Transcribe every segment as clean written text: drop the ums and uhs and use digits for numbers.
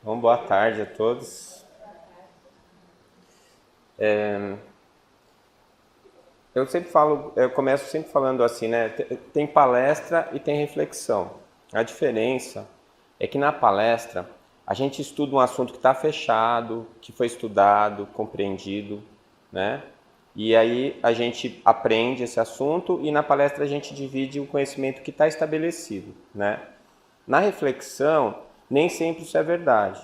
Bom, boa tarde a todos. Eu começo sempre falando assim, né? Tem palestra e tem reflexão. A diferença é que na palestra a gente estuda um assunto que está fechado, que foi estudado, compreendido, né? E aí a gente aprende esse assunto e na palestra a gente divide o conhecimento que está estabelecido, né? Na reflexão, nem sempre isso é verdade.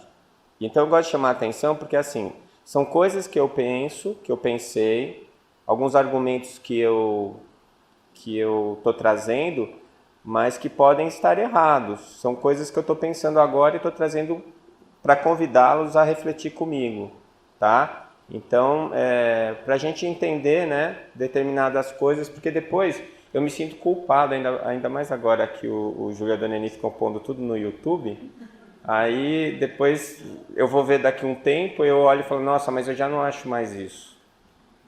Então eu gosto de chamar a atenção porque assim, são coisas que eu penso, que eu pensei, alguns argumentos que eu estou trazendo, mas que podem estar errados. São coisas que eu estou pensando agora e estou trazendo para convidá-los a refletir comigo, tá? Então, para a gente entender, né, determinadas coisas, porque depois eu me sinto culpado, ainda mais agora que o Júlio e a Dona Eni ficam pondo tudo no YouTube. Aí depois eu vou ver daqui um tempo, eu olho e falo, nossa, mas eu já não acho mais isso,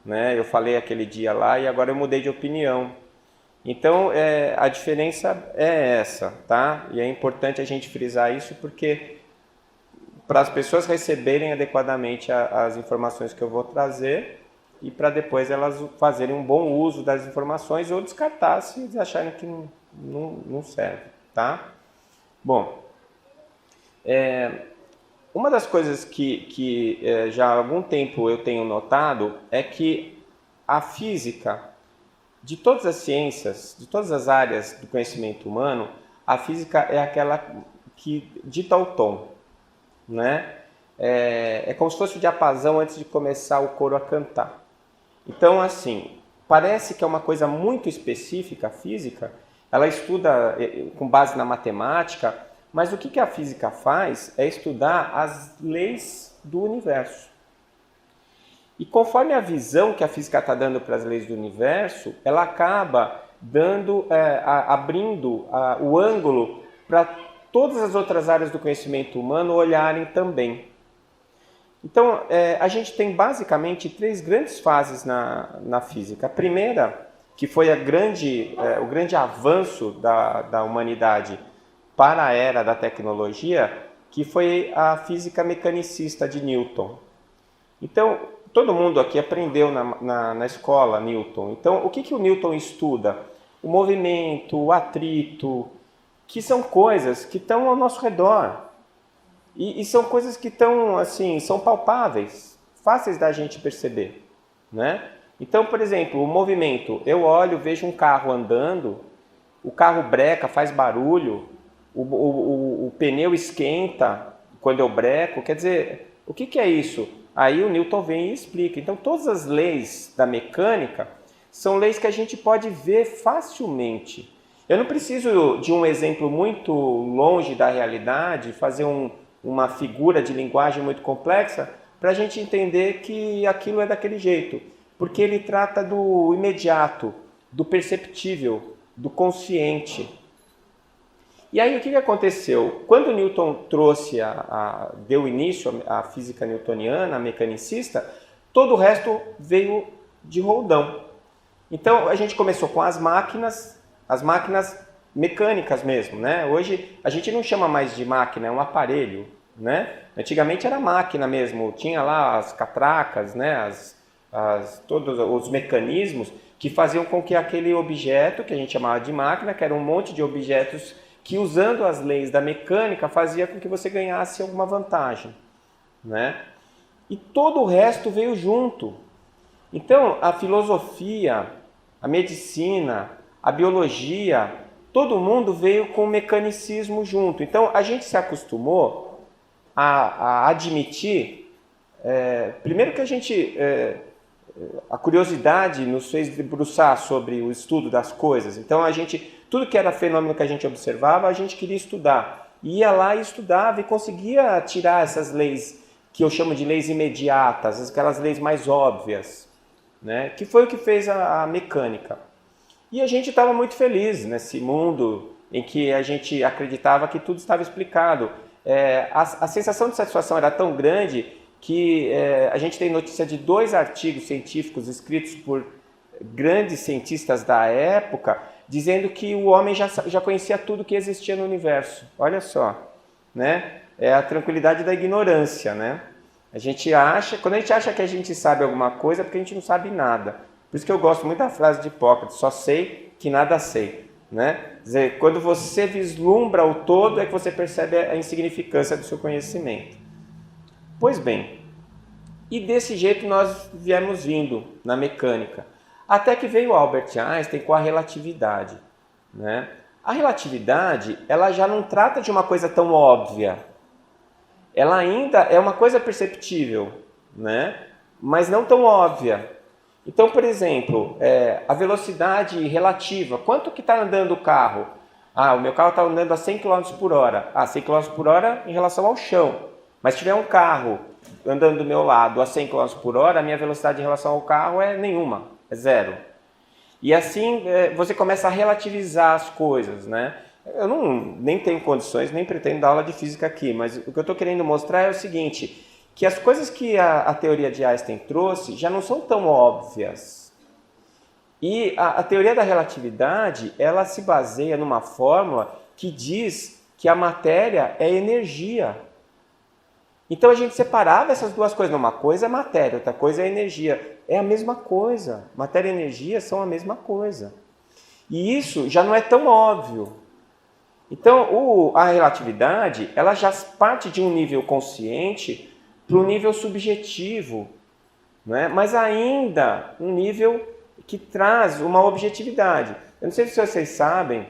né? Eu falei aquele dia lá e agora eu mudei de opinião. Então a diferença é essa, tá? E é importante a gente frisar isso porque para as pessoas receberem adequadamente as informações que eu vou trazer e para depois elas fazerem um bom uso das informações ou descartar se eles acharem que não serve, tá? Bom, uma das coisas que já há algum tempo eu tenho notado é que a física, de todas as ciências, de todas as áreas do conhecimento humano, a física é aquela que dita o tom, né? É como se fosse o diapasão antes de começar o coro a cantar. Então, assim, parece que é uma coisa muito específica, a física, ela estuda com base na matemática, mas o que a física faz é estudar as leis do universo. E conforme a visão que a física está dando para as leis do universo, ela acaba abrindo o ângulo para todas as outras áreas do conhecimento humano olharem também. Então, a gente tem basicamente três grandes fases na física. A primeira, que foi o grande avanço da humanidade para a era da tecnologia, que foi a física mecanicista de Newton. Então, todo mundo aqui aprendeu na escola Newton. Então, o que o Newton estuda? O movimento, o atrito, que são coisas que estão ao nosso redor. E são coisas que estão, assim, são palpáveis, fáceis da gente perceber, né? Então, por exemplo, o movimento. Eu olho, vejo um carro andando, o carro breca, faz barulho, o pneu esquenta quando eu breco. Quer dizer, o que é isso? Aí o Newton vem e explica. Então, todas as leis da mecânica são leis que a gente pode ver facilmente. Eu não preciso de um exemplo muito longe da realidade, fazer uma figura de linguagem muito complexa para a gente entender que aquilo é daquele jeito. Porque ele trata do imediato, do perceptível, do consciente. E aí o que aconteceu? Quando Newton deu início à física newtoniana, a mecanicista, todo o resto veio de roldão. Então a gente começou com as máquinas mecânicas mesmo, né? Hoje a gente não chama mais de máquina, é um aparelho, né? Antigamente era máquina mesmo, tinha lá as catracas, né? Todos os mecanismos que faziam com que aquele objeto, que a gente chamava de máquina, que era um monte de objetos que usando as leis da mecânica fazia com que você ganhasse alguma vantagem, né? E todo o resto veio junto. Então, a filosofia, a medicina, a biologia, todo mundo veio com o mecanicismo junto. Então, a gente se acostumou a admitir, primeiro que a curiosidade nos fez debruçar sobre o estudo das coisas. Então, tudo que era fenômeno que a gente observava, a gente queria estudar. Ia lá e estudava e conseguia tirar essas leis que eu chamo de leis imediatas, aquelas leis mais óbvias, né? Que foi o que fez a mecânica. E a gente estava muito feliz nesse mundo em que a gente acreditava que tudo estava explicado. A sensação de satisfação era tão grande que a gente tem notícia de 2 artigos científicos escritos por grandes cientistas da época, dizendo que o homem já conhecia tudo que existia no universo. Olha só, né? é a tranquilidade da ignorância, né? Quando a gente acha que a gente sabe alguma coisa, é porque a gente não sabe nada. Por isso que eu gosto muito da frase de Hipócrates, só sei que nada sei, né? Quer dizer, quando você vislumbra o todo, é que você percebe a insignificância do seu conhecimento. Pois bem, e desse jeito nós viemos vindo na mecânica. Até que veio Albert Einstein com a relatividade, né? A relatividade, ela já não trata de uma coisa tão óbvia. Ela ainda é uma coisa perceptível, né? Mas não tão óbvia. Então, por exemplo, a velocidade relativa. Quanto que está andando o carro? O meu carro está andando a 100 km por hora. 100 km por hora em relação ao chão. Mas se tiver um carro andando do meu lado a 100 km por hora, a minha velocidade em relação ao carro é nenhuma, é zero. E assim você começa a relativizar as coisas, né? Eu nem tenho condições, nem pretendo dar aula de física aqui, mas o que eu estou querendo mostrar é o seguinte, que as coisas que a teoria de Einstein trouxe já não são tão óbvias. E a teoria da relatividade, ela se baseia numa fórmula que diz que a matéria é energia. Então a gente separava essas duas coisas. Uma coisa é matéria, outra coisa é energia. É a mesma coisa. Matéria e energia são a mesma coisa. E isso já não é tão óbvio. Então a relatividade, ela já parte de um nível consciente para um nível subjetivo, né? Mas ainda um nível que traz uma objetividade. Eu não sei se vocês sabem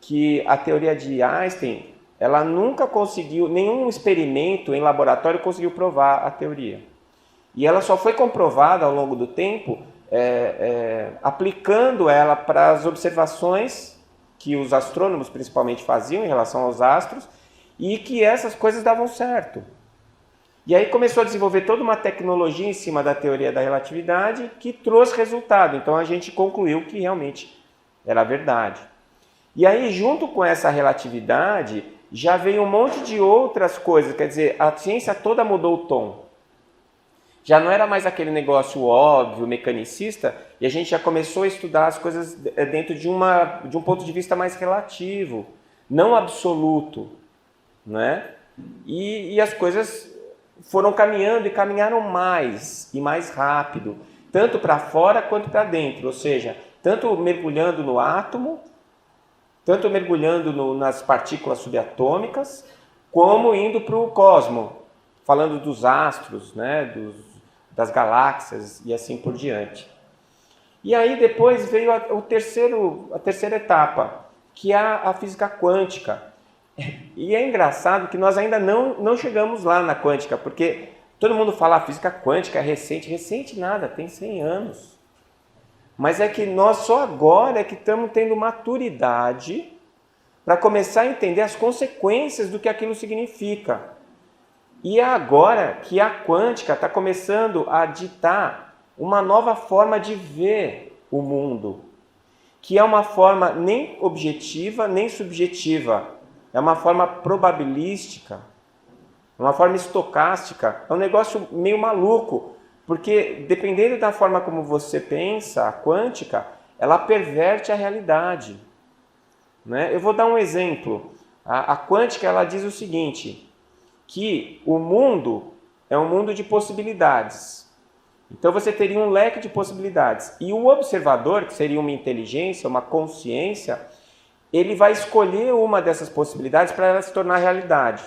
que a teoria de Einstein, ela nunca conseguiu, nenhum experimento em laboratório conseguiu provar a teoria. E ela só foi comprovada ao longo do tempo aplicando ela para as observações que os astrônomos principalmente faziam em relação aos astros e que essas coisas davam certo. E aí começou a desenvolver toda uma tecnologia em cima da teoria da relatividade que trouxe resultado. Então a gente concluiu que realmente era verdade. E aí, junto com essa relatividade, já veio um monte de outras coisas. Quer dizer, a ciência toda mudou o tom. Já não era mais aquele negócio óbvio, mecanicista, e a gente já começou a estudar as coisas dentro de um ponto de vista mais relativo, não absoluto, né? E as coisas foram caminhando e caminharam mais e mais rápido, tanto para fora quanto para dentro, ou seja, tanto mergulhando no átomo, tanto mergulhando nas partículas subatômicas, como indo para o cosmos, falando dos astros, né, das galáxias e assim por diante. E aí depois veio a terceira etapa, que é a física quântica. E é engraçado que nós ainda não chegamos lá na quântica, porque todo mundo fala a física quântica é recente. Recente nada, tem 100 anos. Mas é que nós só agora é que estamos tendo maturidade para começar a entender as consequências do que aquilo significa. E é agora que a quântica está começando a ditar uma nova forma de ver o mundo, que é uma forma nem objetiva nem subjetiva. É uma forma probabilística, uma forma estocástica. É um negócio meio maluco, porque dependendo da forma como você pensa, a quântica, ela perverte a realidade, né? Eu vou dar um exemplo. A quântica, ela diz o seguinte, que o mundo é um mundo de possibilidades. Então você teria um leque de possibilidades. E o observador, que seria uma inteligência, uma consciência, ele vai escolher uma dessas possibilidades para ela se tornar realidade.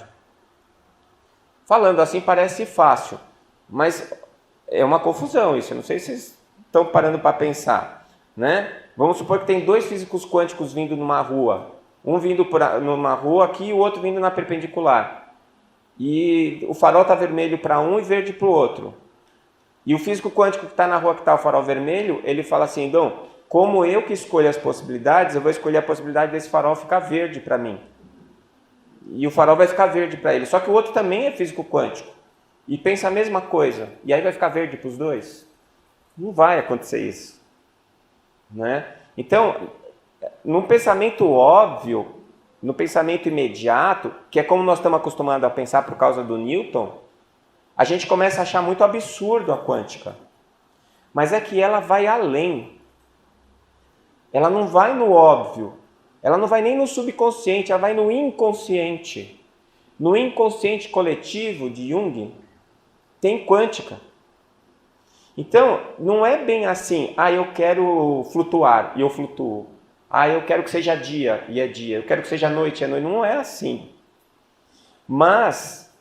Falando assim parece fácil, mas é uma confusão isso. Eu não sei se vocês estão parando para pensar, né? Vamos supor que tem dois físicos quânticos vindo numa rua. Um vindo numa rua aqui e o outro vindo na perpendicular. E o farol está vermelho para um e verde para o outro. E o físico quântico que está na rua que está o farol vermelho, ele fala assim, Dom, como eu que escolho as possibilidades, eu vou escolher a possibilidade desse farol ficar verde para mim. E o farol vai ficar verde para ele. Só que o outro também é físico quântico. E pensa a mesma coisa. E aí vai ficar verde para os dois? Não vai acontecer isso, né? Então, num pensamento óbvio, no pensamento imediato, que é como nós estamos acostumados a pensar por causa do Newton, a gente começa a achar muito absurdo a quântica. Mas é que ela vai além. Ela não vai no óbvio, ela não vai nem no subconsciente, ela vai no inconsciente. No inconsciente coletivo de Jung, tem quântica. Então, não é bem assim, eu quero flutuar e eu flutuo. Eu quero que seja dia e é dia. Eu quero que seja noite e é noite. Não é assim. Mas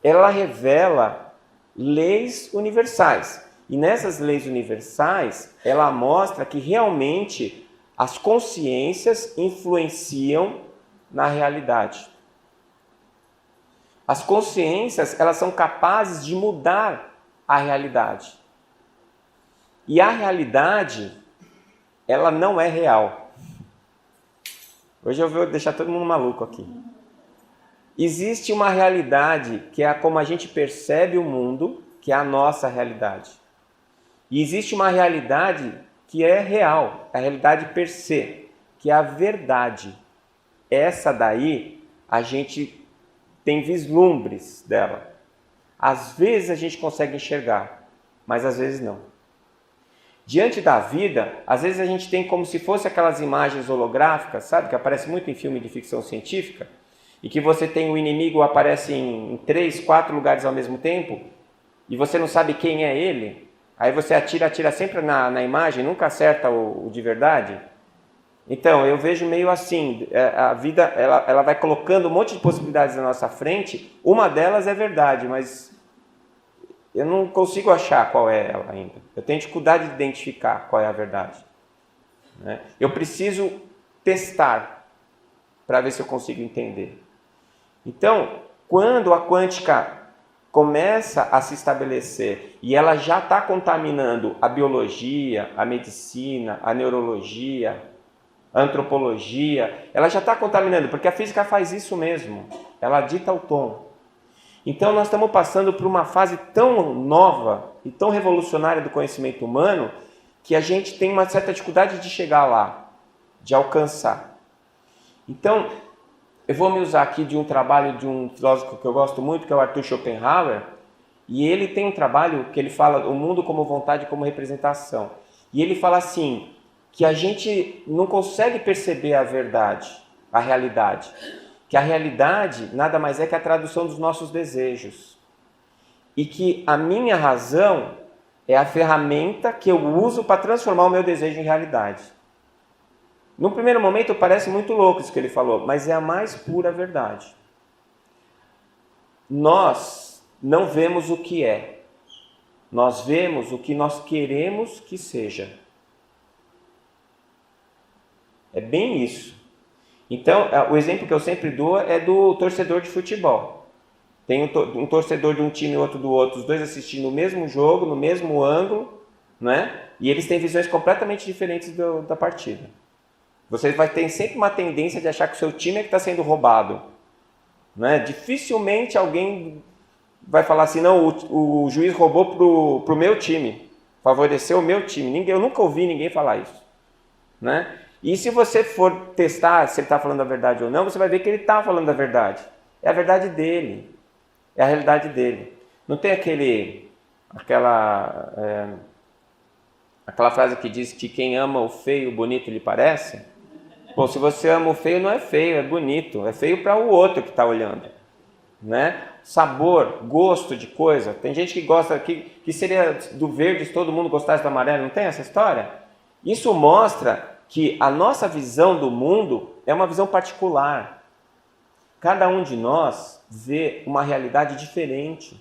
ela revela leis universais. E nessas leis universais, ela mostra que realmente as consciências influenciam na realidade. As consciências, elas são capazes de mudar a realidade. E a realidade, ela não é real. Hoje eu vou deixar todo mundo maluco aqui. Existe uma realidade que é como a gente percebe o mundo, que é a nossa realidade. E existe uma realidade que é real, a realidade per se, que é a verdade. Essa daí, a gente tem vislumbres dela. Às vezes a gente consegue enxergar, mas às vezes não. Diante da vida, às vezes a gente tem como se fosse aquelas imagens holográficas, sabe? Que aparece muito em filme de ficção científica, e que você tem o inimigo aparece em 3, 4 lugares ao mesmo tempo, e você não sabe quem é ele, aí você atira sempre na imagem, nunca acerta o de verdade. Então, eu vejo meio assim, a vida ela vai colocando um monte de possibilidades na nossa frente, uma delas é verdade, mas eu não consigo achar qual é ela ainda. Eu tenho dificuldade de identificar qual é a verdade. Né? Eu preciso testar para ver se eu consigo entender. Então, quando a quântica começa a se estabelecer e ela já está contaminando a biologia, a medicina, a neurologia, a antropologia, ela já está contaminando, porque a física faz isso mesmo, ela dita o tom. Então nós estamos passando por uma fase tão nova e tão revolucionária do conhecimento humano que a gente tem uma certa dificuldade de chegar lá, de alcançar. Então, eu vou me usar aqui de um trabalho de um filósofo que eu gosto muito, que é o Arthur Schopenhauer, e ele tem um trabalho que ele fala o mundo como vontade, como representação. E ele fala assim, que a gente não consegue perceber a verdade, a realidade. Que a realidade nada mais é que a tradução dos nossos desejos. E que a minha razão é a ferramenta que eu uso para transformar o meu desejo em realidade. No primeiro momento parece muito louco isso que ele falou, mas é a mais pura verdade. Nós não vemos o que é. Nós vemos o que nós queremos que seja. É bem isso. Então, o exemplo que eu sempre dou é do torcedor de futebol. Tem um torcedor de um time e outro do outro, os dois assistindo o mesmo jogo, no mesmo ângulo, né? E eles têm visões completamente diferentes da partida. Você vai ter sempre uma tendência de achar que o seu time é que está sendo roubado. Né? Dificilmente alguém vai falar assim, não, o juiz roubou para o meu time, favoreceu o meu time. Eu nunca ouvi ninguém falar isso. Né? E se você for testar se ele está falando a verdade ou não, você vai ver que ele está falando a verdade. É a verdade dele. É a realidade dele. Não tem aquela frase que diz que quem ama o feio, o bonito lhe parece? Bom, se você ama o feio, não é feio, é bonito. É feio para o outro que está olhando. Né? Sabor, gosto de coisa. Tem gente que gosta, que seria do verde se todo mundo gostasse do amarelo. Não tem essa história? Isso mostra que a nossa visão do mundo é uma visão particular. Cada um de nós vê uma realidade diferente.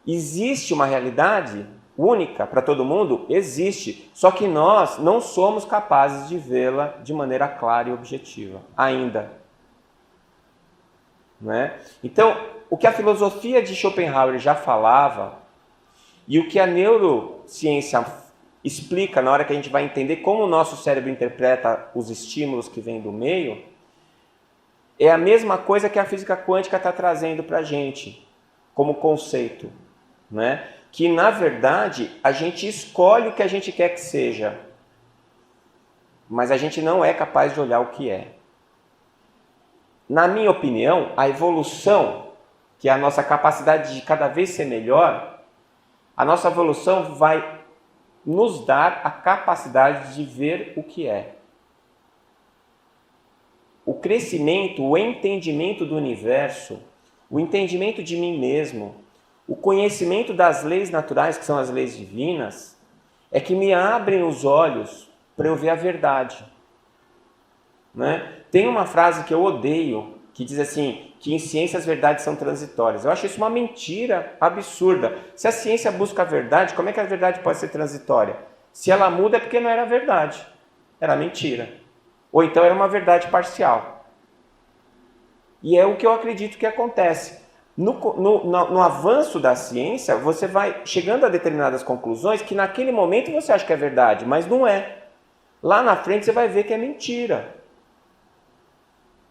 Existe uma realidade única para todo mundo? Existe. Só que nós não somos capazes de vê-la de maneira clara e objetiva, ainda. Né? Então, o que a filosofia de Schopenhauer já falava e o que a neurociência explica na hora que a gente vai entender como o nosso cérebro interpreta os estímulos que vêm do meio, é a mesma coisa que a física quântica está trazendo para a gente, como conceito. Né? Que, na verdade, a gente escolhe o que a gente quer que seja, mas a gente não é capaz de olhar o que é. Na minha opinião, a evolução, que é a nossa capacidade de cada vez ser melhor, a nossa evolução vai nos dar a capacidade de ver o que é. o crescimento, o entendimento do universo, o entendimento de mim mesmo, o conhecimento das leis naturais, que são as leis divinas, é que me abrem os olhos para eu ver a verdade. Né? Tem uma frase que eu odeio, que diz assim, que em ciência as verdades são transitórias. Eu acho isso uma mentira absurda. Se a ciência busca a verdade, como é que a verdade pode ser transitória? Se ela muda é porque não era verdade, era mentira. Ou então era uma verdade parcial. E é o que eu acredito que acontece. No avanço da ciência, você vai chegando a determinadas conclusões que naquele momento você acha que é verdade, mas não é. Lá na frente você vai ver que é mentira.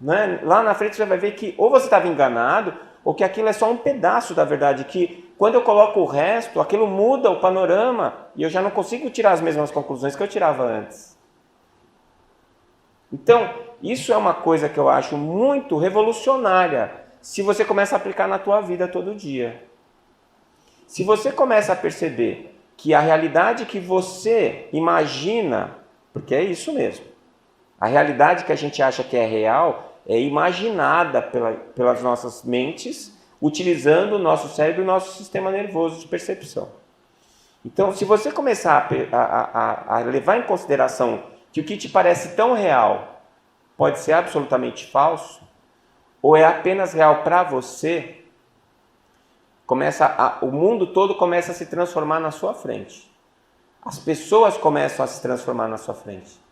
Né? Lá na frente você vai ver que ou você estava enganado, ou que aquilo é só um pedaço da verdade, que quando eu coloco o resto, aquilo muda o panorama e eu já não consigo tirar as mesmas conclusões que eu tirava antes. Então, isso é uma coisa que eu acho muito revolucionária, se você começa a aplicar na tua vida todo dia. Se você começa a perceber que a realidade que você imagina, porque é isso mesmo, a realidade que a gente acha que é real é imaginada pelas nossas mentes, utilizando o nosso cérebro e o nosso sistema nervoso de percepção. Então, se você começar a levar em consideração que o que te parece tão real pode ser absolutamente falso, ou é apenas real para você, o mundo todo começa a se transformar na sua frente. As pessoas começam a se transformar na sua frente.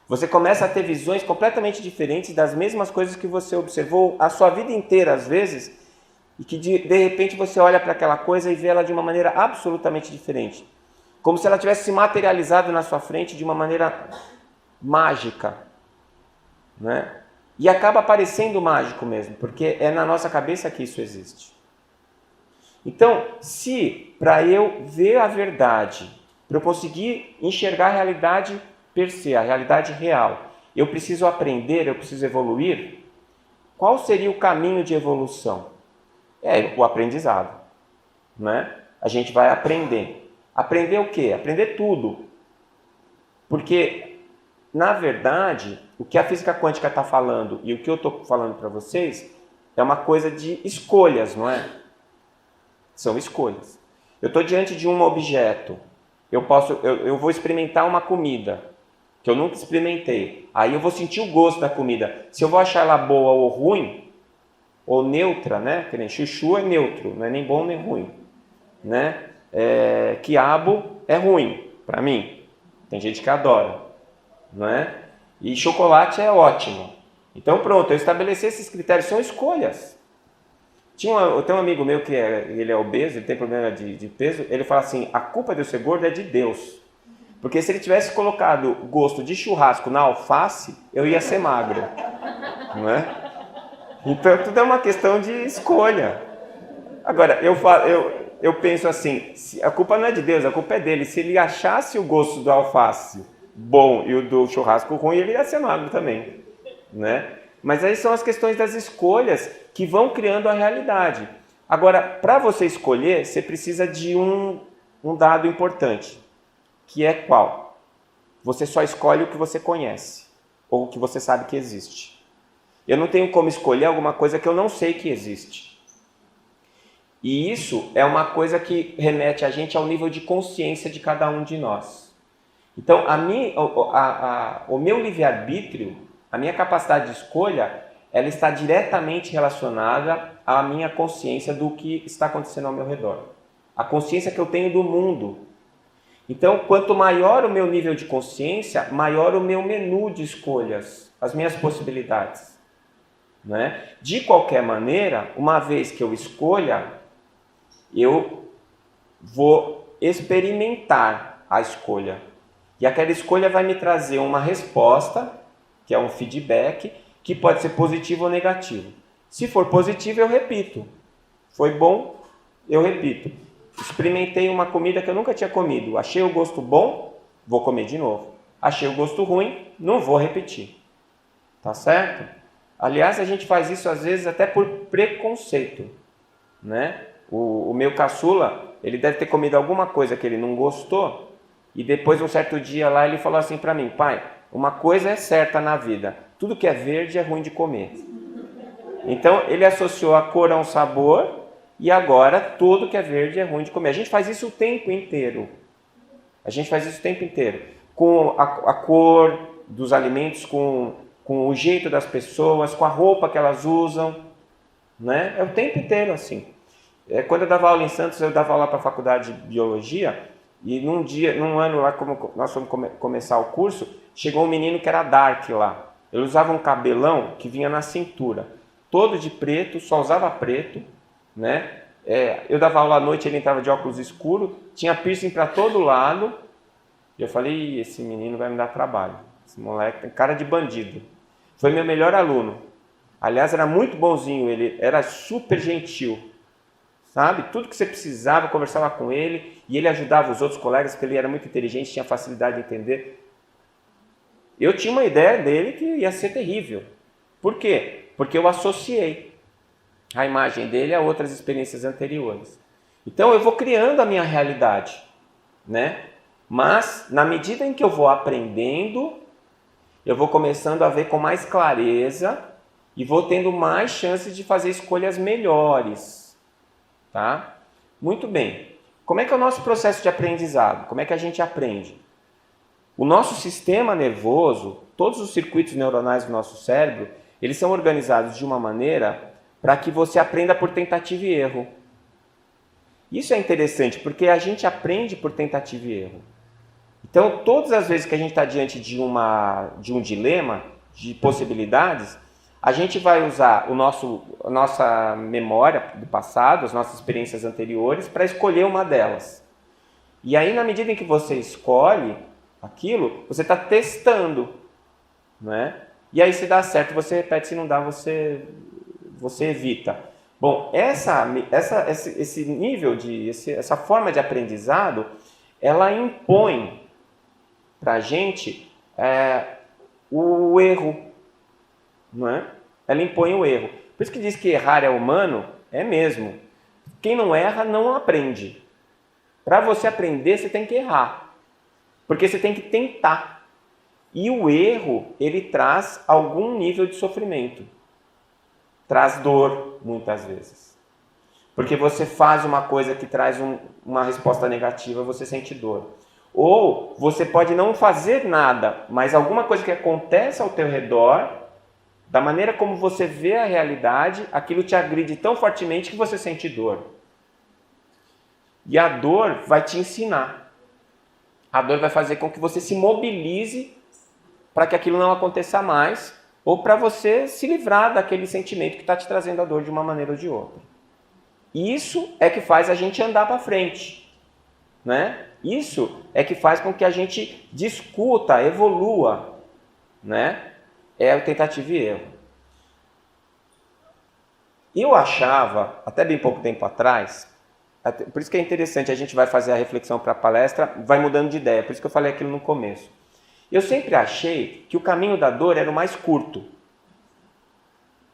Você começa a ter visões completamente diferentes das mesmas coisas que você observou a sua vida inteira, às vezes, e que de repente você olha para aquela coisa e vê ela de uma maneira absolutamente diferente. Como se ela tivesse se materializado na sua frente de uma maneira mágica, né? E acaba parecendo mágico mesmo, porque é na nossa cabeça que isso existe. Então, se para eu ver a verdade, para eu conseguir enxergar a realidade per se, a realidade real, eu preciso aprender, eu preciso evoluir, qual seria o caminho de evolução? É o aprendizado, né? A gente vai aprender. Aprender o quê? Aprender tudo. Porque, na verdade, o que a física quântica está falando e o que eu estou falando para vocês é uma coisa de escolhas, não é? São escolhas. Eu estou diante de um objeto, eu vou experimentar uma comida que eu nunca experimentei. Aí eu vou sentir o gosto da comida. Se eu vou achar ela boa ou ruim, ou neutra, né? Que nem chuchu é neutro, não é nem bom nem ruim, né? Quiabo é ruim para mim. Tem gente que adora, não é? E chocolate é ótimo. Então pronto, eu estabeleci esses critérios, são escolhas. Tem um amigo meu que ele é obeso, ele tem problema de peso, ele fala assim, a culpa de eu ser gordo é de Deus. Porque se ele tivesse colocado gosto de churrasco na alface, eu ia ser magro. Não é? Então tudo é uma questão de escolha. Agora, eu penso assim, a culpa não é de Deus, a culpa é dele. Se ele achasse o gosto do alface bom e o do churrasco ruim, ele ia ser magro também, né? Mas aí são as questões das escolhas que vão criando a realidade. Agora, para você escolher, você precisa de um dado importante, que é qual? Você só escolhe o que você conhece, ou o que você sabe que existe. Eu não tenho como escolher alguma coisa que eu não sei que existe. E isso é uma coisa que remete a gente ao nível de consciência de cada um de nós. Então, o meu livre-arbítrio, a minha capacidade de escolha, ela está diretamente relacionada à minha consciência do que está acontecendo ao meu redor. A consciência que eu tenho do mundo. Então, quanto maior o meu nível de consciência, maior o meu menu de escolhas, as minhas possibilidades. Né? De qualquer maneira, uma vez que eu escolha, eu vou experimentar a escolha. E aquela escolha vai me trazer uma resposta, que é um feedback, que pode ser positivo ou negativo. Se for positivo, eu repito. Foi bom, eu repito. Experimentei uma comida que eu nunca tinha comido. Achei o gosto bom, vou comer de novo. Achei o gosto ruim, não vou repetir. Tá certo? Aliás, a gente faz isso às vezes até por preconceito, né? O meu caçula, ele deve ter comido alguma coisa que ele não gostou e depois um certo dia lá ele falou assim para mim, pai, uma coisa é certa na vida, tudo que é verde é ruim de comer. Então ele associou a cor a um sabor e agora tudo que é verde é ruim de comer. A gente faz isso o tempo inteiro. A gente faz isso o tempo inteiro. Com a cor dos alimentos, com o jeito das pessoas, com a roupa que elas usam, né? É o tempo inteiro assim. Quando eu dava aula em Santos, eu dava aula para a faculdade de biologia e num ano lá, como nós fomos começar o curso, chegou um menino que era dark lá. Ele usava um cabelão que vinha na cintura, todo de preto, só usava preto, né? Eu dava aula à noite, ele entrava de óculos escuros, tinha piercing para todo lado. E eu falei, esse menino vai me dar trabalho. Esse moleque tem cara de bandido. Foi meu melhor aluno. Aliás, era muito bonzinho, ele era super gentil. Sabe? Tudo que você precisava, eu conversava com ele. E ele ajudava os outros colegas, porque ele era muito inteligente, tinha facilidade de entender. Eu tinha uma ideia dele que ia ser terrível. Por quê? Porque eu associei a imagem dele a outras experiências anteriores. Então eu vou criando a minha realidade, né? Mas na medida em que eu vou aprendendo, eu vou começando a ver com mais clareza e vou tendo mais chances de fazer escolhas melhores, tá? Muito bem. Como é que é o nosso processo de aprendizado? Como é que a gente aprende? O nosso sistema nervoso, todos os circuitos neuronais do nosso cérebro, eles são organizados de uma maneira para que você aprenda por tentativa e erro. Isso é interessante, porque a gente aprende por tentativa e erro. Então, todas as vezes que a gente está diante de um dilema, de possibilidades, a gente vai usar a nossa memória do passado, as nossas experiências anteriores, para escolher uma delas. E aí, na medida em que você escolhe aquilo, você está testando, né? E aí, se dá certo, você repete, se não dá, você evita. Bom, esse nível essa forma de aprendizado, ela impõe para a gente o erro, não é? Ela impõe o erro. Por isso que diz que errar é humano, é mesmo. Quem não erra não aprende. Para você aprender, você tem que errar. Porque você tem que tentar. E o erro, ele traz algum nível de sofrimento. Traz dor, muitas vezes. Porque você faz uma coisa que traz uma resposta negativa, você sente dor. Ou você pode não fazer nada, mas alguma coisa que acontece ao teu redor, da maneira como você vê a realidade, aquilo te agride tão fortemente que você sente dor. E a dor vai te ensinar. A dor vai fazer com que você se mobilize para que aquilo não aconteça mais, ou para você se livrar daquele sentimento que está te trazendo a dor de uma maneira ou de outra. Isso é que faz a gente andar para frente, né? Isso é que faz com que a gente discuta, evolua, né? É a tentativa e erro. Eu achava, até bem pouco tempo atrás, por isso que é interessante, a gente vai fazer a reflexão para a palestra, vai mudando de ideia, por isso que eu falei aquilo no começo. Eu sempre achei que o caminho da dor era o mais curto.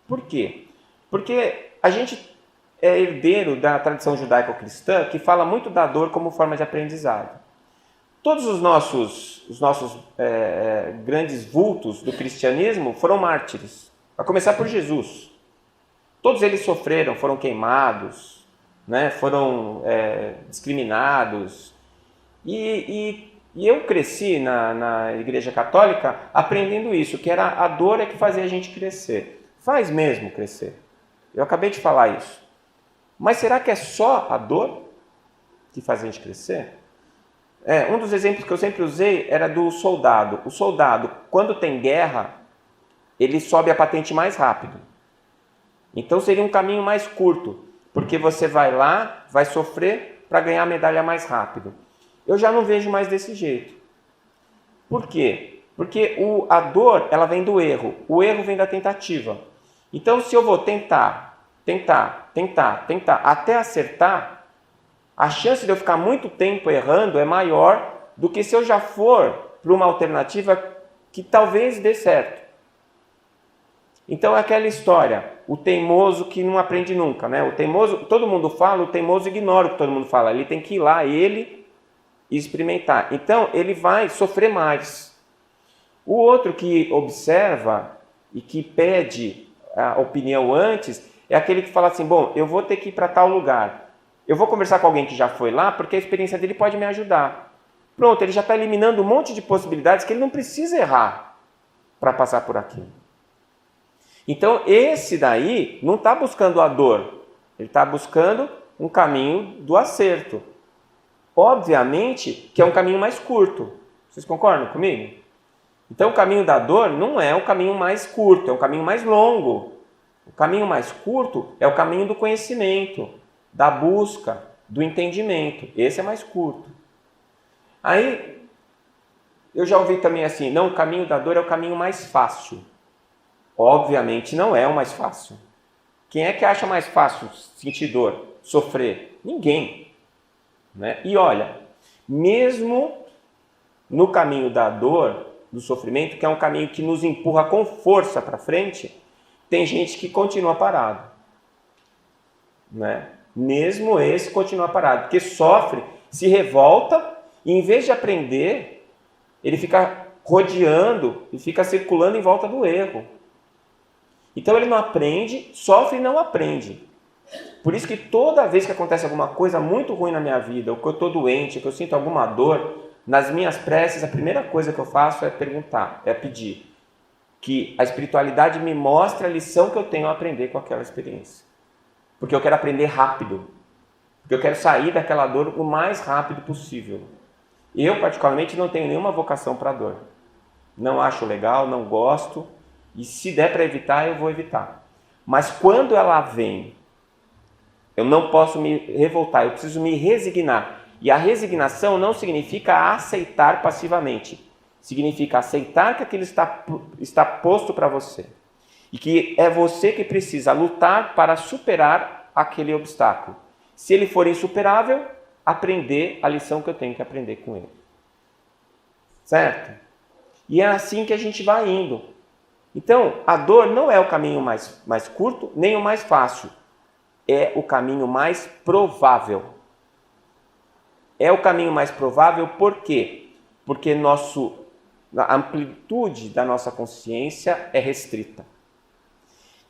Por quê? Porque a gente é herdeiro da tradição judaico-cristã que fala muito da dor como forma de aprendizado. Todos os nossos grandes vultos do cristianismo foram mártires, a começar por Jesus. Todos eles sofreram, foram queimados, né? Foram discriminados. E eu cresci na Igreja Católica aprendendo isso, que era a dor é que fazia a gente crescer. Faz mesmo crescer. Eu acabei de falar isso. Mas será que é só a dor que faz a gente crescer? Um dos exemplos que eu sempre usei era do soldado. O soldado, quando tem guerra, ele sobe a patente mais rápido. Então seria um caminho mais curto, porque você vai lá, vai sofrer para ganhar a medalha mais rápido. Eu já não vejo mais desse jeito. Por quê? Porque a dor, ela vem do erro. O erro vem da tentativa. Então, se eu vou tentar, até acertar, a chance de eu ficar muito tempo errando é maior do que se eu já for para uma alternativa que talvez dê certo. Então é aquela história, o teimoso que não aprende nunca, né? O teimoso, todo mundo fala, o teimoso ignora o que todo mundo fala. Ele tem que ir lá, ele experimentar. Então ele vai sofrer mais. O outro que observa, e que pede a opinião antes é aquele que fala assim, bom, eu vou ter que ir para tal lugar. Eu vou conversar com alguém que já foi lá, porque a experiência dele pode me ajudar. Pronto, ele já está eliminando um monte de possibilidades que ele não precisa errar para passar por aquilo. Então, esse daí não está buscando a dor, ele está buscando um caminho do acerto. Obviamente que é um caminho mais curto. Vocês concordam comigo? Então, o caminho da dor não é o caminho mais curto, é o caminho mais longo. O caminho mais curto é o caminho do conhecimento, da busca, do entendimento. Esse é mais curto. Aí, eu já ouvi também assim, não, o caminho da dor é o caminho mais fácil. Obviamente não é o mais fácil. Quem é que acha mais fácil sentir dor, sofrer? Ninguém. Né? E olha, mesmo no caminho da dor, do sofrimento, que é um caminho que nos empurra com força para frente, tem gente que continua parado. Né? Mesmo esse continua parado, porque sofre, se revolta, e em vez de aprender, ele fica rodeando e fica circulando em volta do erro. Então ele não aprende, sofre e não aprende. Por isso que toda vez que acontece alguma coisa muito ruim na minha vida, ou que eu estou doente, ou que eu sinto alguma dor, nas minhas preces, a primeira coisa que eu faço é perguntar, é pedir que a espiritualidade me mostre a lição que eu tenho a aprender com aquela experiência. Porque eu quero aprender rápido. Porque eu quero sair daquela dor o mais rápido possível. Eu, particularmente, não tenho nenhuma vocação para a dor. Não acho legal, não gosto. E se der para evitar, eu vou evitar. Mas quando ela vem, eu não posso me revoltar, eu preciso me resignar. E a resignação não significa aceitar passivamente. Significa aceitar que aquilo está posto para você. E que é você que precisa lutar para superar aquele obstáculo. Se ele for insuperável, aprender a lição que eu tenho que aprender com ele. Certo? E é assim que a gente vai indo. Então, a dor não é o caminho mais curto, nem o mais fácil. É o caminho mais provável. É o caminho mais provável por quê? Porque a amplitude da nossa consciência é restrita.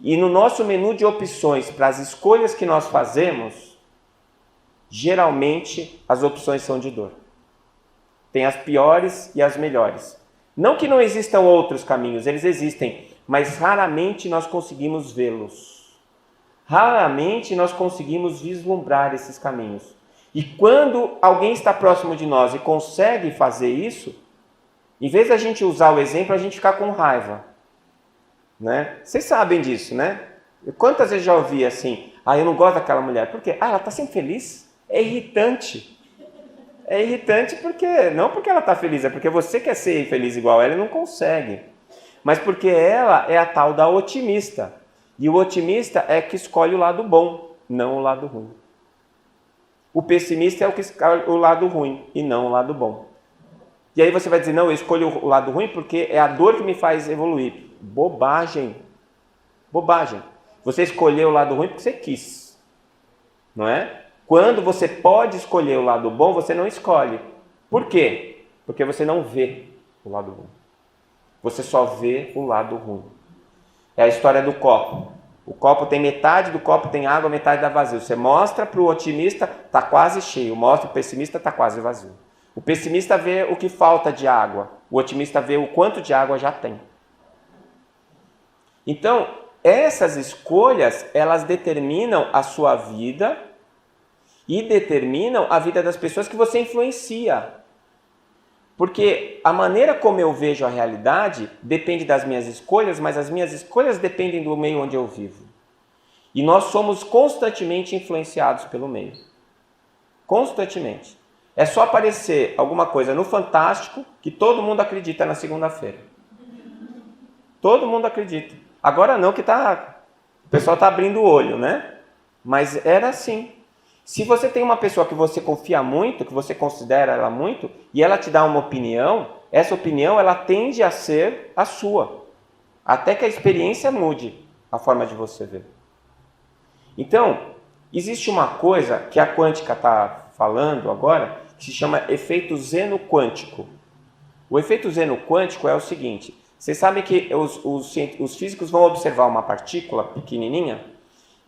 E no nosso menu de opções para as escolhas que nós fazemos, geralmente as opções são de dor. Tem as piores e as melhores. Não que não existam outros caminhos, eles existem, mas raramente nós conseguimos vê-los. Raramente nós conseguimos vislumbrar esses caminhos. E quando alguém está próximo de nós e consegue fazer isso, em vez da gente usar o exemplo, a gente fica com raiva. Né? Vocês sabem disso, né? Quantas vezes já ouvi assim, eu não gosto daquela mulher. Por quê? Ela está sempre feliz. É irritante. É irritante porque, não porque ela está feliz, é porque você quer ser feliz igual ela e não consegue. Mas porque ela é a tal da otimista. E o otimista é que escolhe o lado bom, não o lado ruim. O pessimista é o que escolhe o lado ruim e não o lado bom. E aí você vai dizer, não, eu escolho o lado ruim porque é a dor que me faz evoluir. Bobagem. Bobagem. Você escolheu o lado ruim porque você quis. Não é? Quando você pode escolher o lado bom, você não escolhe. Por quê? Porque você não vê o lado bom. Você só vê o lado ruim. É a história do copo. O copo tem metade do copo tem água, metade está vazio. Você mostra para o otimista, está quase cheio. Mostra para o pessimista, está quase vazio. O pessimista vê o que falta de água. O otimista vê o quanto de água já tem. Então, essas escolhas, elas determinam a sua vida e determinam a vida das pessoas que você influencia. Porque a maneira como eu vejo a realidade depende das minhas escolhas, mas as minhas escolhas dependem do meio onde eu vivo. E nós somos constantemente influenciados pelo meio. Constantemente. É só aparecer alguma coisa no Fantástico que todo mundo acredita na segunda-feira. Todo mundo acredita. Agora não, que o pessoal está abrindo o olho, né? Mas era assim. Se você tem uma pessoa que você confia muito, que você considera ela muito, e ela te dá uma opinião, essa opinião ela tende a ser a sua. Até que a experiência mude a forma de você ver. Então, existe uma coisa que a quântica está falando agora, que se chama efeito zeno quântico. O efeito zeno quântico é o seguinte: Vocês sabem que os físicos vão observar uma partícula pequenininha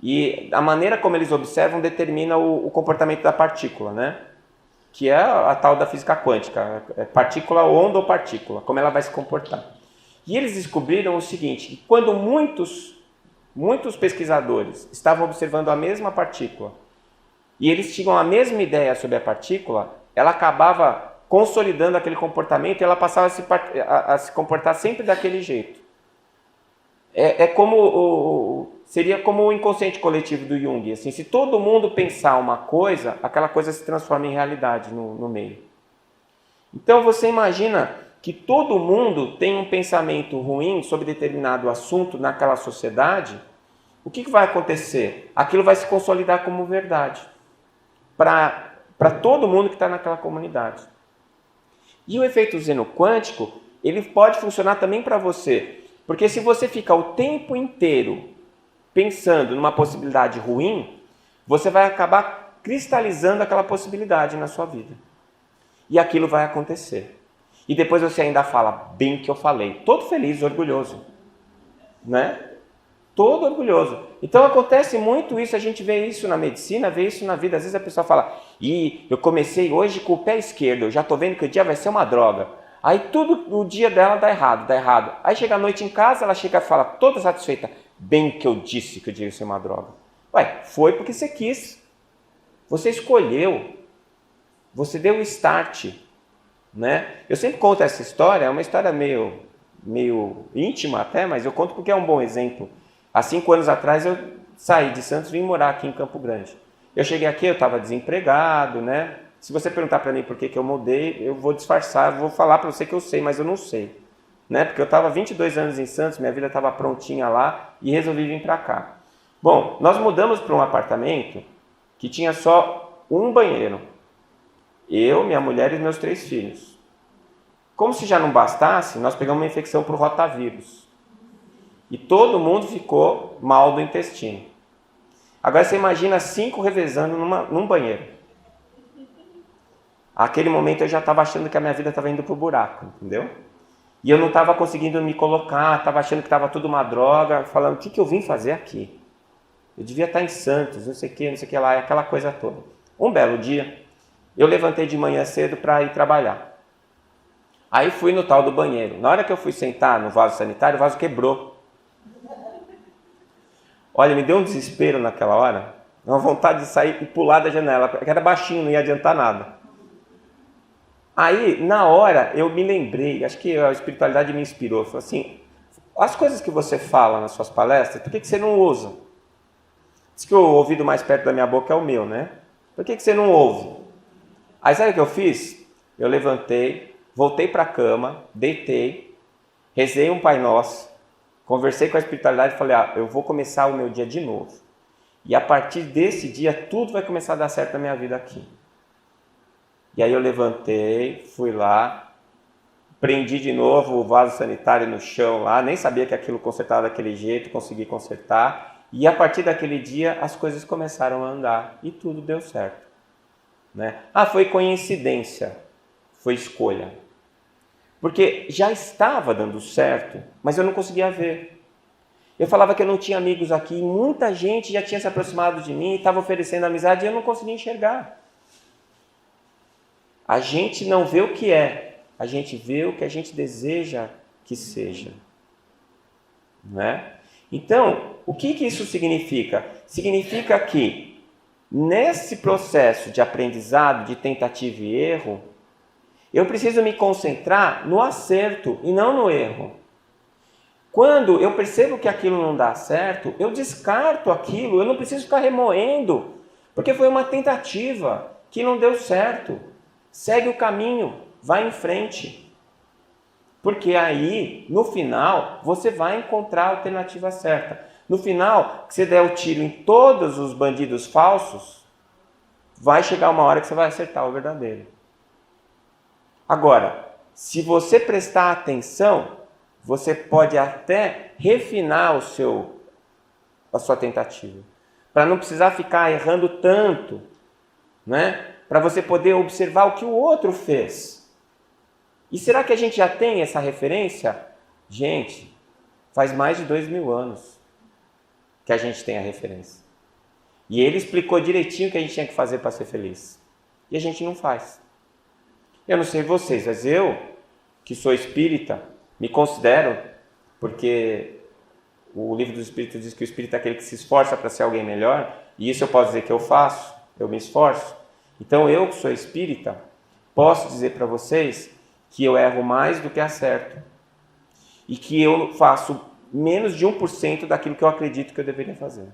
e a maneira como eles observam determina o comportamento da partícula, né? Que é a tal da física quântica, partícula, onda ou partícula, como ela vai se comportar. E eles descobriram o seguinte, que quando muitos pesquisadores estavam observando a mesma partícula e eles tinham a mesma ideia sobre a partícula, ela acabava consolidando aquele comportamento e ela passava a se comportar sempre daquele jeito. Seria como o inconsciente coletivo do Jung. Assim, se todo mundo pensar uma coisa, aquela coisa se transforma em realidade no meio. Então você imagina que todo mundo tem um pensamento ruim sobre determinado assunto naquela sociedade, o que vai acontecer? Aquilo vai se consolidar como verdade para todo mundo que está naquela comunidade. E o efeito xenoquântico, ele pode funcionar também para você. Porque se você fica o tempo inteiro pensando numa possibilidade ruim, você vai acabar cristalizando aquela possibilidade na sua vida. E aquilo vai acontecer. E depois você ainda fala, bem que eu falei. Todo feliz, orgulhoso. Né? Todo orgulhoso. Então acontece muito isso, a gente vê isso na medicina, vê isso na vida. Às vezes a pessoa fala, eu comecei hoje com o pé esquerdo, eu já estou vendo que o dia vai ser uma droga. Aí tudo o dia dela dá errado. Aí chega a noite em casa, ela chega e fala, toda satisfeita, bem que eu disse que o dia ia ser uma droga. Ué, foi porque você quis. Você escolheu. Você deu o start. Né? Eu sempre conto essa história, é uma história meio íntima até, mas eu conto porque é um bom exemplo. Há 5 anos atrás eu saí de Santos e vim morar aqui em Campo Grande. Eu cheguei aqui, eu estava desempregado, né? Se você perguntar para mim por que eu mudei, eu vou disfarçar, vou falar para você que eu sei, mas eu não sei. Né? Porque eu estava 22 anos em Santos, minha vida estava prontinha lá e resolvi vir para cá. Bom, nós mudamos para um apartamento que tinha só um banheiro. Eu, minha mulher e meus 3 filhos. Como se já não bastasse, nós pegamos uma infecção por rotavírus. E todo mundo ficou mal do intestino. Agora você imagina 5 revezando num banheiro. Naquele momento eu já estava achando que a minha vida estava indo para o buraco, entendeu? E eu não estava conseguindo me colocar, estava achando que estava tudo uma droga, falando, o que eu vim fazer aqui? Eu devia estar em Santos, não sei o que lá, aquela coisa toda. Um belo dia, eu levantei de manhã cedo para ir trabalhar. Aí fui no tal do banheiro. Na hora que eu fui sentar no vaso sanitário, o vaso quebrou. Olha, me deu um desespero naquela hora, uma vontade de sair e pular da janela, porque era baixinho, não ia adiantar nada. Aí, na hora, eu me lembrei, acho que a espiritualidade me inspirou, falou assim, as coisas que você fala nas suas palestras, por que você não usa? Diz que o ouvido mais perto da minha boca é o meu, né? Por que você não ouve? Aí sabe o que eu fiz? Eu levantei, voltei para a cama, deitei, rezei um Pai Nosso, conversei com a espiritualidade e falei, eu vou começar o meu dia de novo. E a partir desse dia, tudo vai começar a dar certo na minha vida aqui. E aí eu levantei, fui lá, prendi de novo o vaso sanitário no chão lá, nem sabia que aquilo consertava daquele jeito, consegui consertar. E a partir daquele dia, as coisas começaram a andar e tudo deu certo. Né? Foi coincidência, foi escolha. Porque já estava dando certo, mas eu não conseguia ver. Eu falava que eu não tinha amigos aqui, muita gente já tinha se aproximado de mim, estava oferecendo amizade e eu não conseguia enxergar. A gente não vê o que é, a gente vê o que a gente deseja que seja. Né? Então, o que isso significa? Significa que nesse processo de aprendizado, de tentativa e erro, eu preciso me concentrar no acerto e não no erro. Quando eu percebo que aquilo não dá certo, eu descarto aquilo, eu não preciso ficar remoendo, porque foi uma tentativa que não deu certo. Segue o caminho, vai em frente. Porque aí, no final, você vai encontrar a alternativa certa. No final, que você der o tiro em todos os bandidos falsos, vai chegar uma hora que você vai acertar o verdadeiro. Agora, se você prestar atenção, você pode até refinar a sua tentativa. Para não precisar ficar errando tanto, né? Para você poder observar o que o outro fez. E será que a gente já tem essa referência? Gente, faz mais de 2000 anos que a gente tem a referência. E ele explicou direitinho o que a gente tinha que fazer para ser feliz. E a gente não faz. Eu não sei vocês, mas eu, que sou espírita, me considero, porque o livro dos Espíritos diz que o espírito é aquele que se esforça para ser alguém melhor, e isso eu posso dizer que eu faço, eu me esforço. Então eu, que sou espírita, posso dizer para vocês que eu erro mais do que acerto. E que eu faço menos de 1% daquilo que eu acredito que eu deveria fazer.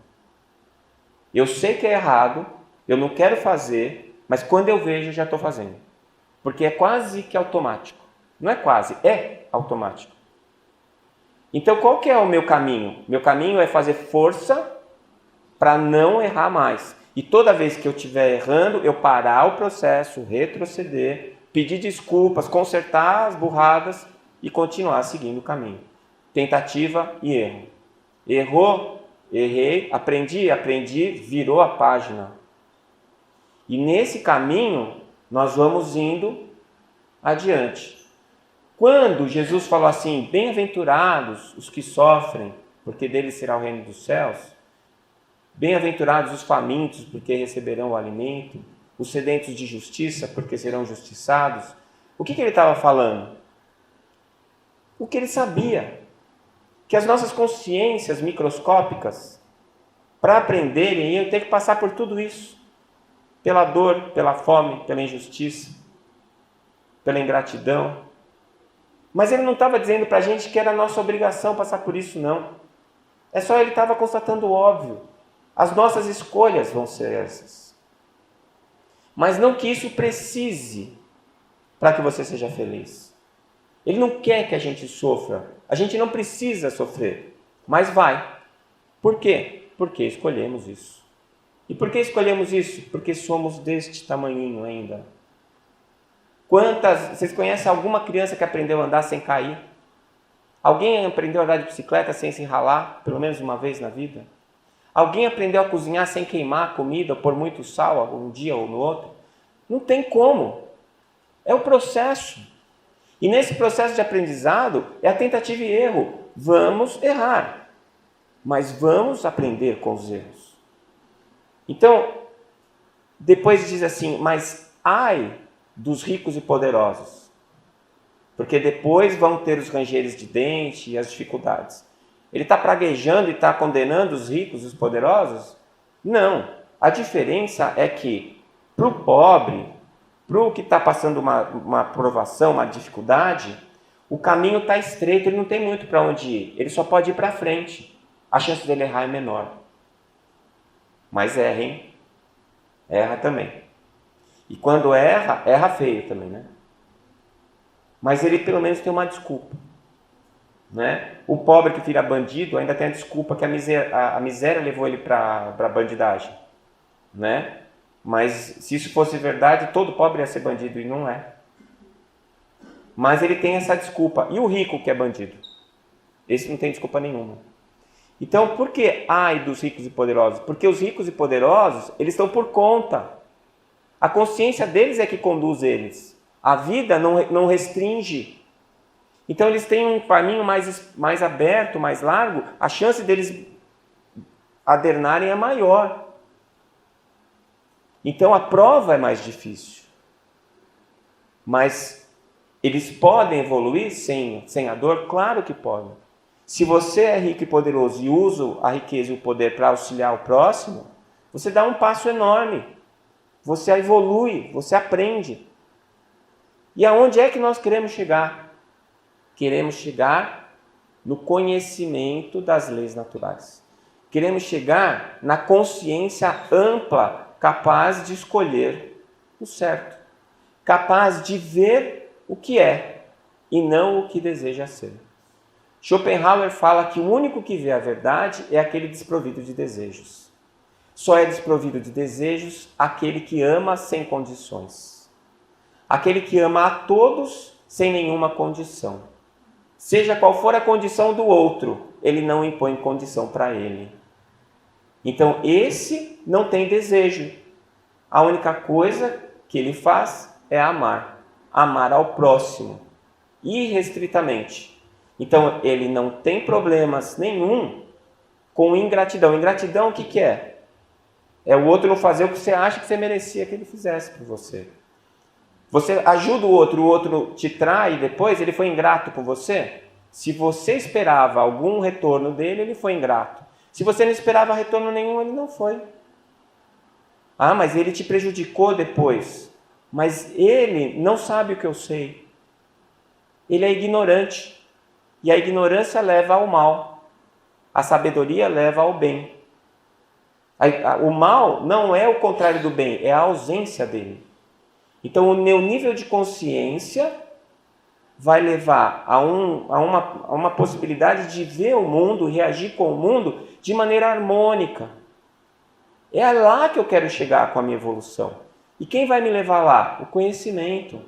Eu sei que é errado, eu não quero fazer, mas quando eu vejo, eu já estou fazendo. Porque é quase que automático. Não é quase, é automático. Então, qual que é o meu caminho? Meu caminho é fazer força para não errar mais. E toda vez que eu estiver errando, eu parar o processo, retroceder, pedir desculpas, consertar as burradas e continuar seguindo o caminho. Tentativa e erro. Errou, errei, aprendi, virou a página. E nesse caminho, nós vamos indo adiante. Quando Jesus falou assim, bem-aventurados os que sofrem, porque deles será o reino dos céus, bem-aventurados os famintos, porque receberão o alimento, os sedentos de justiça, porque serão justiçados. O que ele estava falando? O que ele sabia, que as nossas consciências microscópicas, para aprenderem, iam ter que passar por tudo isso, pela dor, pela fome, pela injustiça, pela ingratidão. Mas ele não estava dizendo para a gente que era nossa obrigação passar por isso, não. É só ele estava constatando o óbvio. As nossas escolhas vão ser essas. Mas não que isso precise para que você seja feliz. Ele não quer que a gente sofra. A gente não precisa sofrer, mas vai. Por quê? Porque escolhemos isso. E por que escolhemos isso? Porque somos deste tamanhinho ainda. Vocês conhecem alguma criança que aprendeu a andar sem cair? Alguém aprendeu a andar de bicicleta sem se ralar, pelo menos uma vez na vida? Alguém aprendeu a cozinhar sem queimar a comida, ou pôr muito sal um dia ou no outro? Não tem como. É o processo. E nesse processo de aprendizado, é a tentativa e erro. Vamos errar, mas vamos aprender com os erros. Então, depois diz assim, mas ai dos ricos e poderosos, porque depois vão ter os rangeres de dente e as dificuldades. Ele está praguejando e está condenando os ricos e os poderosos? Não. A diferença é que, para o pobre, para o que está passando uma provação, uma dificuldade, o caminho está estreito, ele não tem muito para onde ir. Ele só pode ir para frente. A chance dele errar é menor. Mas erra, hein? Erra também. E quando erra, erra feio também, né? Mas ele pelo menos tem uma desculpa. Né? O pobre que vira bandido ainda tem a desculpa que a miséria levou ele para a bandidagem. Né? Mas se isso fosse verdade, todo pobre ia ser bandido e não é. Mas ele tem essa desculpa. E o rico que é bandido? Esse não tem desculpa nenhuma. Então, por que ai dos ricos e poderosos? Porque os ricos e poderosos, eles estão por conta. A consciência deles é que conduz eles. A vida não restringe. Então eles têm um caminho mais aberto, mais largo. A chance deles adernarem é maior. Então a prova é mais difícil. Mas eles podem evoluir sem a dor? Claro que podem. Se você é rico e poderoso e usa a riqueza e o poder para auxiliar o próximo, você dá um passo enorme. Você evolui, você aprende. E aonde é que nós queremos chegar? Queremos chegar no conhecimento das leis naturais. Queremos chegar na consciência ampla, capaz de escolher o certo. Capaz de ver o que é e não o que deseja ser. Schopenhauer fala que o único que vê a verdade é aquele desprovido de desejos. Só é desprovido de desejos aquele que ama sem condições. Aquele que ama a todos sem nenhuma condição. Seja qual for a condição do outro, ele não impõe condição para ele. Então esse não tem desejo. A única coisa que ele faz é amar. Amar ao próximo, irrestritamente. Então, ele não tem problemas nenhum com ingratidão. Ingratidão, o que é? É o outro não fazer o que você acha que você merecia que ele fizesse por você. Você ajuda o outro te trai depois, ele foi ingrato com você? Se você esperava algum retorno dele, ele foi ingrato. Se você não esperava retorno nenhum, ele não foi. Ah, mas ele te prejudicou depois. Mas ele não sabe o que eu sei. Ele é ignorante. E a ignorância leva ao mal. A sabedoria leva ao bem. O mal não é o contrário do bem, é a ausência dele. Então, o meu nível de consciência vai levar a uma possibilidade de ver o mundo, reagir com o mundo de maneira harmônica. É lá que eu quero chegar com a minha evolução. E quem vai me levar lá? O conhecimento.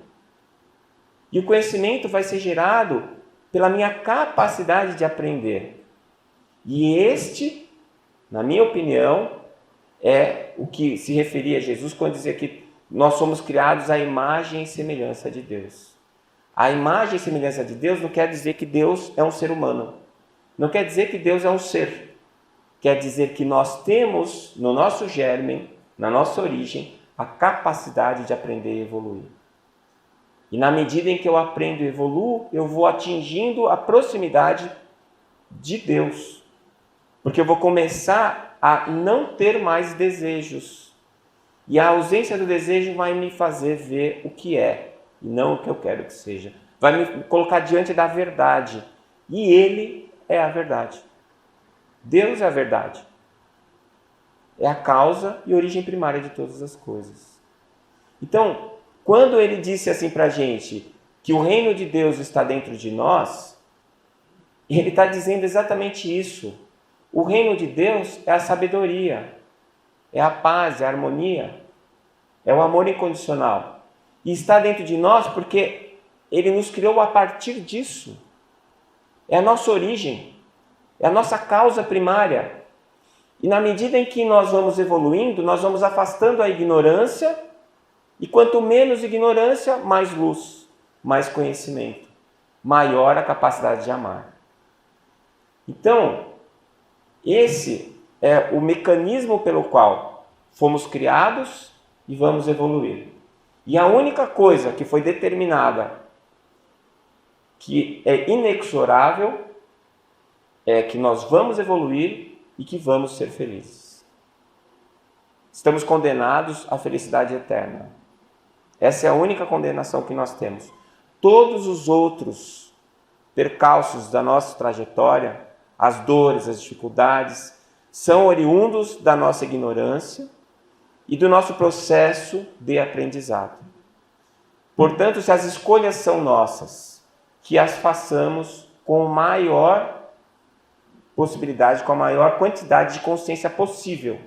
E o conhecimento vai ser gerado pela minha capacidade de aprender. E este, na minha opinião, é o que se referia a Jesus quando dizia que nós somos criados à imagem e semelhança de Deus. A imagem e semelhança de Deus não quer dizer que Deus é um ser humano. Não quer dizer que Deus é um ser. Quer dizer que nós temos no nosso germen, na nossa origem, a capacidade de aprender e evoluir. E na medida em que eu aprendo e evoluo, eu vou atingindo a proximidade de Deus. Porque eu vou começar a não ter mais desejos. E a ausência do desejo vai me fazer ver o que é, e não o que eu quero que seja. Vai me colocar diante da verdade. E Ele é a verdade. Deus é a verdade. É a causa e origem primária de todas as coisas. Então, quando Ele disse assim para a gente que o reino de Deus está dentro de nós, Ele está dizendo exatamente isso. O reino de Deus é a sabedoria, é a paz, é a harmonia, é o amor incondicional. E está dentro de nós porque Ele nos criou a partir disso. É a nossa origem, é a nossa causa primária. E na medida em que nós vamos evoluindo, nós vamos afastando a ignorância, e quanto menos ignorância, mais luz, mais conhecimento, maior a capacidade de amar. Então, esse é o mecanismo pelo qual fomos criados e vamos evoluir. E a única coisa que foi determinada, que é inexorável, é que nós vamos evoluir e que vamos ser felizes. Estamos condenados à felicidade eterna. Essa é a única condenação que nós temos. Todos os outros percalços da nossa trajetória, as dores, as dificuldades, são oriundos da nossa ignorância e do nosso processo de aprendizado. Portanto, se as escolhas são nossas, que as façamos com maior possibilidade, com a maior quantidade de consciência possível.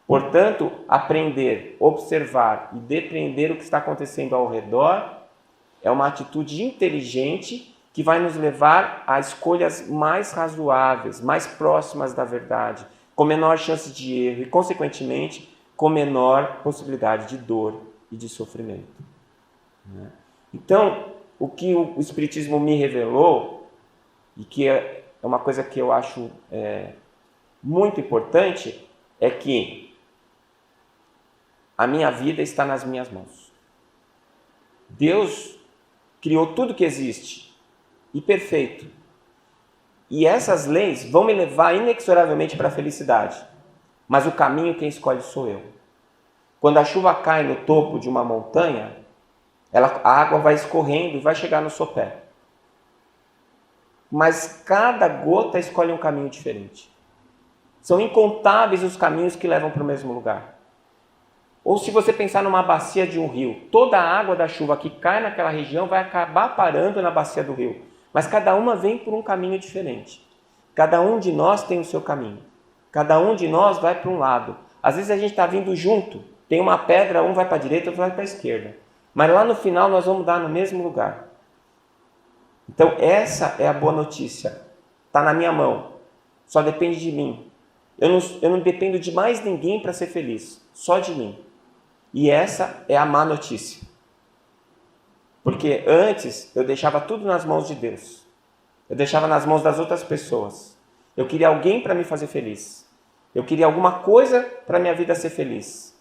Portanto, aprender, observar e depreender o que está acontecendo ao redor é uma atitude inteligente que vai nos levar a escolhas mais razoáveis, mais próximas da verdade, com menor chance de erro e, consequentemente, com menor possibilidade de dor e de sofrimento. Então, o que o Espiritismo me revelou, e que é uma coisa que eu acho muito importante, é que a minha vida está nas minhas mãos. Deus criou tudo que existe, e perfeito. E essas leis vão me levar inexoravelmente para a felicidade. Mas o caminho quem escolhe sou eu. Quando a chuva cai no topo de uma montanha, a água vai escorrendo e vai chegar no sopé. Mas cada gota escolhe um caminho diferente. São incontáveis os caminhos que levam para o mesmo lugar. Ou se você pensar numa bacia de um rio, toda a água da chuva que cai naquela região vai acabar parando na bacia do rio. Mas cada uma vem por um caminho diferente. Cada um de nós tem o seu caminho. Cada um de nós vai para um lado. Às vezes a gente está vindo junto. Tem uma pedra, um vai para a direita, outro vai para a esquerda. Mas lá no final nós vamos dar no mesmo lugar. Então essa é a boa notícia. Está na minha mão. Só depende de mim. Eu não dependo de mais ninguém para ser feliz. Só de mim. E essa é a má notícia. Porque antes eu deixava tudo nas mãos de Deus. Eu deixava nas mãos das outras pessoas. Eu queria alguém para me fazer feliz. Eu queria alguma coisa para minha vida ser feliz.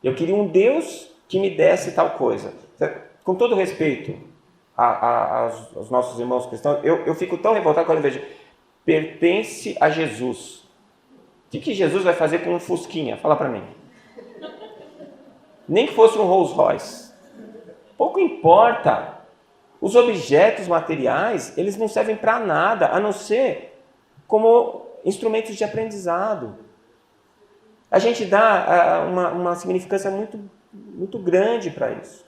Eu queria um Deus que me desse tal coisa. Com todo respeito aos nossos irmãos cristãos, eu fico tão revoltado quando eu vejo pertence a Jesus. O que Jesus vai fazer com um Fusquinha? Fala para mim. Nem que fosse um Rolls Royce. Pouco importa. Os objetos materiais, eles não servem para nada, a não ser como instrumentos de aprendizado. A gente dá uma significância muito grande para isso.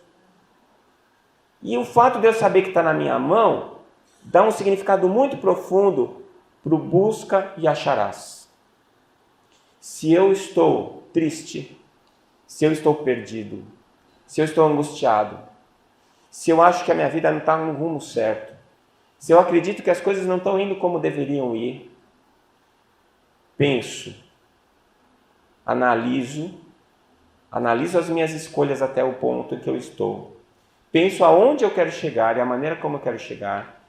E o fato de eu saber que está na minha mão dá um significado muito profundo para o busca e acharás. Se eu estou triste, se eu estou perdido, se eu estou angustiado, se eu acho que a minha vida não está no rumo certo, se eu acredito que as coisas não estão indo como deveriam ir, penso, analiso as minhas escolhas até o ponto em que eu estou, penso aonde eu quero chegar e a maneira como eu quero chegar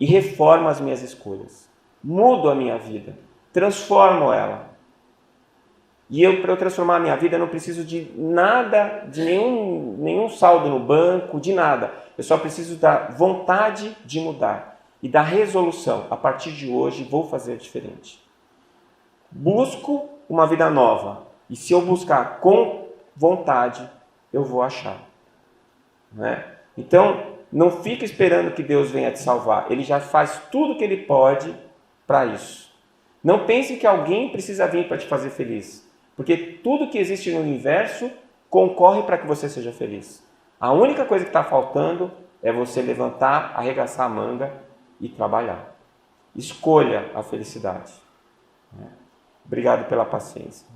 e reformo as minhas escolhas, mudo a minha vida, transformo ela. E para eu transformar a minha vida, eu não preciso de nada, de nenhum saldo no banco, de nada. Eu só preciso da vontade de mudar e da resolução. A partir de hoje, vou fazer diferente. Busco uma vida nova. E se eu buscar com vontade, eu vou achar. Não é? Então, não fica esperando que Deus venha te salvar. Ele já faz tudo o que Ele pode para isso. Não pense que alguém precisa vir para te fazer feliz. Porque tudo que existe no universo concorre para que você seja feliz. A única coisa que está faltando é você levantar, arregaçar a manga e trabalhar. Escolha a felicidade. Obrigado pela paciência.